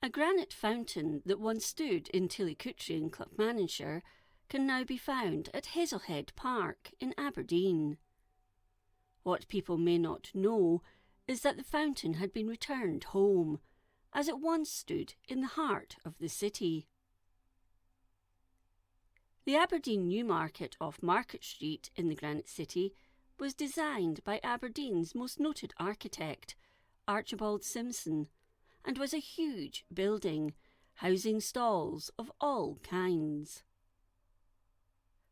A granite fountain that once stood in Tillicoultry in Clackmannanshire can now be found at Hazelhead Park in Aberdeen. What people may not know is that the fountain had been returned home, as it once stood in the heart of the city. The Aberdeen Newmarket off Market Street in the Granite City was designed by Aberdeen's most noted architect, Archibald Simpson, and was a huge building, housing stalls of all kinds.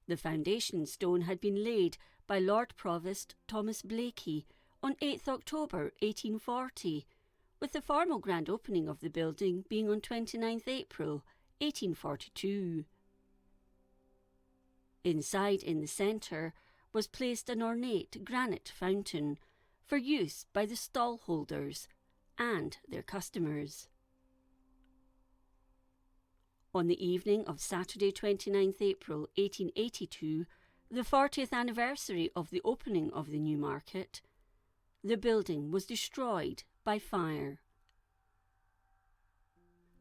The foundation stone had been laid by Lord Provost Thomas Blakey on 8th October 1840, with the formal grand opening of the building being on 29th April 1842. Inside in the centre was placed an ornate granite fountain for use by the stallholders and their customers. On the evening of Saturday 29th April 1882, the 40th anniversary of the opening of the Newmarket, the building was destroyed by fire.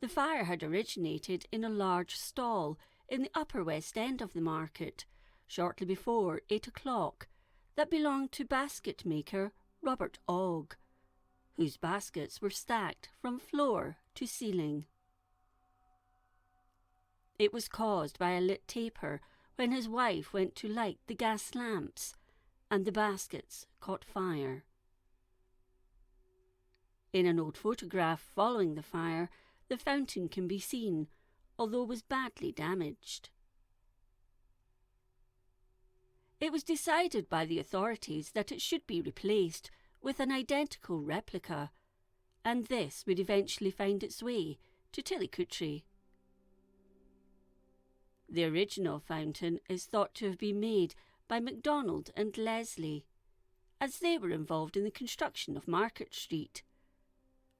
The fire had originated in a large stall in the upper west end of the market, shortly before 8 o'clock, that belonged to basket maker Robert Ogg, whose baskets were stacked from floor to ceiling. It was caused by a lit taper when his wife went to light the gas lamps, and the baskets caught fire. In an old photograph following the fire, the fountain can be seen, although it was badly damaged. It was decided by the authorities that it should be replaced with an identical replica, and this would eventually find its way to Tillicoultry. The original fountain is thought to have been made by MacDonald and Leslie, as they were involved in the construction of Market Street,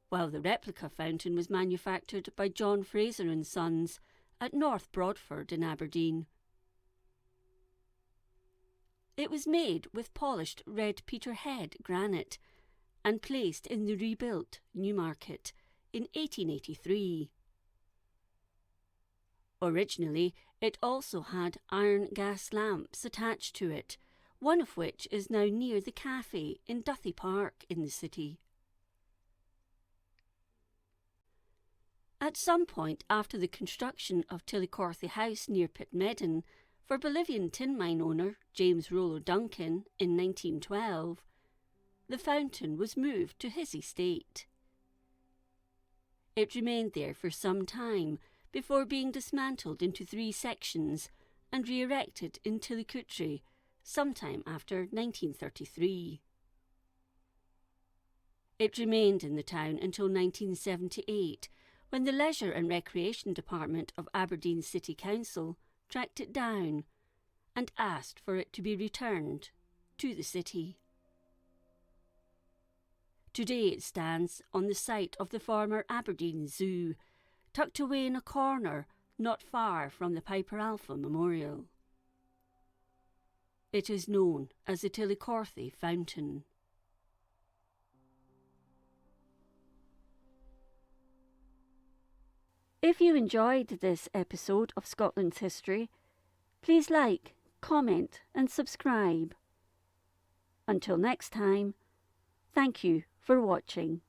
while the replica fountain was manufactured by John Fraser and Sons at North Broadford in Aberdeen. It was made with polished red Peterhead granite and placed in the rebuilt Newmarket in 1883. Originally, it also had iron gas lamps attached to it, one of which is now near the cafe in Duthie Park in the city. At some point after the construction of Tillicorthie House near Pitmedden for Bolivian tin mine owner James Rollo Duncan in 1912, the fountain was moved to his estate. It remained there for some time before being dismantled into 3 sections and re-erected in Tillicoultry sometime after 1933. It remained in the town until 1978, when the Leisure and Recreation Department of Aberdeen City Council tracked it down and asked for it to be returned to the city. Today it stands on the site of the former Aberdeen Zoo, tucked away in a corner not far from the Piper Alpha Memorial. It is known as the Tillicorthie Fountain. If you enjoyed this episode of Scotland's History, please like, comment and subscribe. Until next time, thank you for watching.